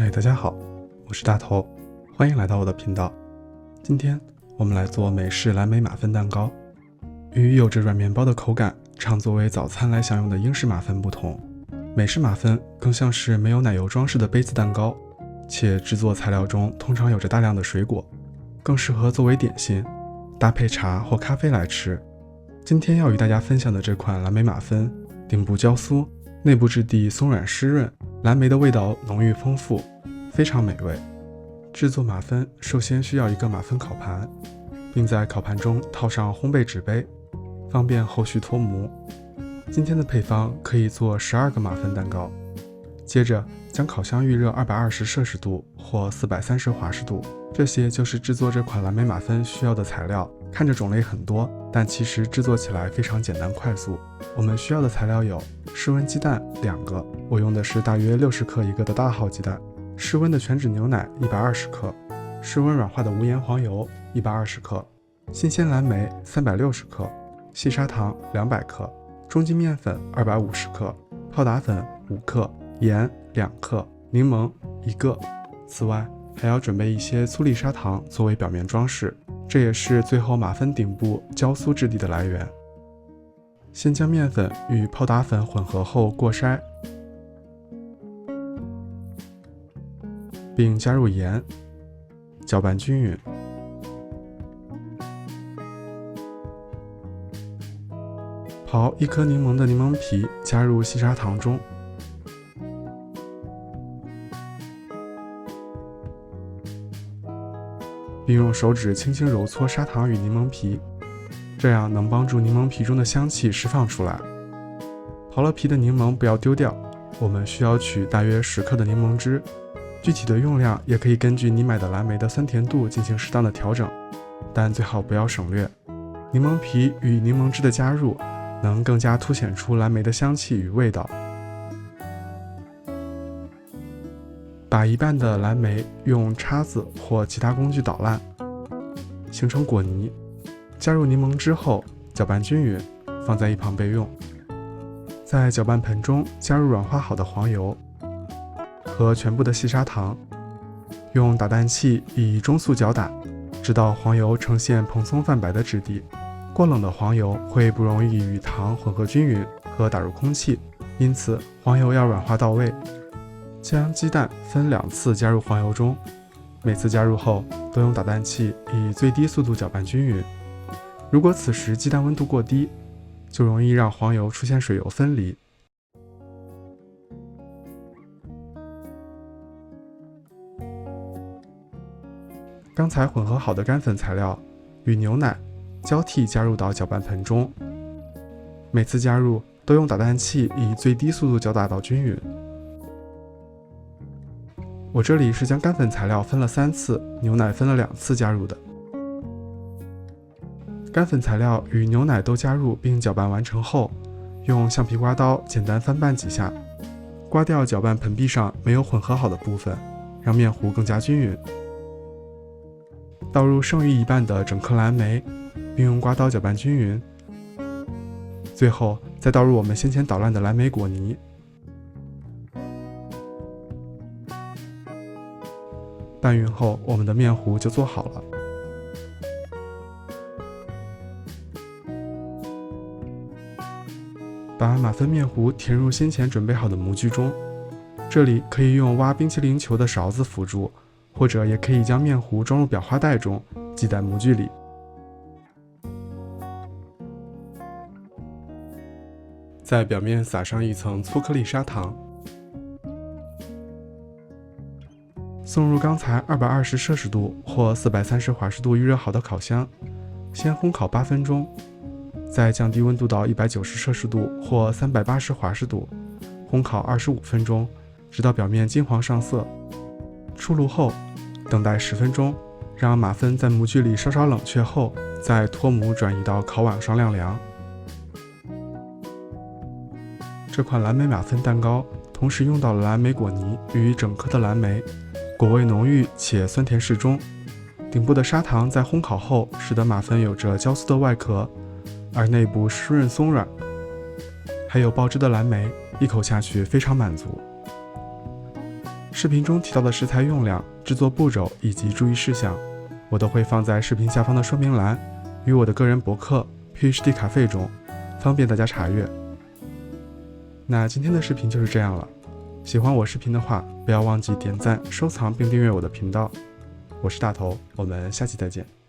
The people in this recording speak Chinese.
嗨，大家好，我是大头，欢迎来到我的频道。今天我们来做美式蓝莓马芬蛋糕。与有着软面包的口感，常作为早餐来享用的英式马芬不同，美式马芬更像是没有奶油装饰的杯子蛋糕，且制作材料中通常有着大量的水果，更适合作为点心，搭配茶或咖啡来吃。今天要与大家分享的这款蓝莓马芬，顶部焦酥，内部质地松软湿润，蓝莓的味道浓郁丰富，非常美味。制作马芬首先需要一个马芬烤盘，并在烤盘中套上烘焙纸杯，方便后续脱模。今天的配方可以做12个马芬蛋糕。接着将烤箱预热220摄氏度或430华氏度，这些就是制作这款蓝莓马芬需要的材料。看着种类很多，但其实制作起来非常简单快速。我们需要的材料有室温鸡蛋2个，我用的是大约60克一个的大号鸡蛋，室温的全脂牛奶120克，室温软化的无盐黄油120克，新鲜蓝莓360克，细砂糖200克，中筋面粉250克，泡打粉5克，盐2克，柠檬1个。此外还要准备一些粗粒砂糖作为表面装饰，这也是最后马芬顶部焦酥质地的来源。先将面粉与泡打粉混合后过筛，并加入盐，搅拌均匀。刨1颗柠檬的柠檬皮加入细砂糖中，并用手指轻轻揉搓砂糖与柠檬皮，这样能帮助柠檬皮中的香气释放出来。刨了皮的柠檬不要丢掉，我们需要取大约10克的柠檬汁，具体的用量也可以根据你买的蓝莓的酸甜度进行适当的调整，但最好不要省略。柠檬皮与柠檬汁的加入能更加凸显出蓝莓的香气与味道。把一半的蓝莓用叉子或其他工具捣烂，形成果泥，加入柠檬汁后搅拌均匀，放在一旁备用。在搅拌盆中加入软化好的黄油和全部的细砂糖，用打蛋器以中速搅打，直到黄油呈现蓬松泛白的质地。过冷的黄油会不容易与糖混合均匀和打入空气，因此黄油要软化到位。将鸡蛋分2次加入黄油中，每次加入后都用打蛋器以最低速度搅拌均匀。如果此时鸡蛋温度过低，就容易让黄油出现水油分离。刚才混合好的干粉材料与牛奶交替加入到搅拌盆中，每次加入都用打蛋器以最低速度搅打到均匀。我这里是将干粉材料分了3次，牛奶分了2次加入的。干粉材料与牛奶都加入并搅拌完成后，用橡皮刮刀简单翻拌几下，刮掉搅拌盆壁上没有混合好的部分，让面糊更加均匀。倒入剩余一半的整颗蓝莓，并用刮刀搅拌均匀。最后再倒入我们先前捣烂的蓝莓果泥。拌匀后，我们的面糊就做好了。把马芬面糊填入先前准备好的模具中，这里可以用挖冰淇淋球的勺子辅助，或者也可以将面糊装入裱花袋中，系在模具里。在表面撒上一层粗颗粒砂糖，送入刚才220摄氏度或430华氏度预热好的烤箱，先烘烤8分钟，再降低温度到190摄氏度或380华氏度，烘烤25分钟，直到表面金黄上色。出炉后，等待10分钟，让马芬在模具里稍稍冷却后，再脱模转移到烤网上晾凉。这款蓝莓马芬蛋糕同时用到了蓝莓果泥与整颗的蓝莓，果味浓郁且酸甜适中。顶部的砂糖在烘烤后使得马芬有着焦酥的外壳，而内部湿润松软，还有爆汁的蓝莓，一口下去非常满足。视频中提到的食材用量、制作步骤以及注意事项，我都会放在视频下方的说明栏与我的个人博客 PhD 咖啡中，方便大家查阅。那今天的视频就是这样了，喜欢我视频的话，不要忘记点赞、收藏并订阅我的频道。我是大头，我们下期再见。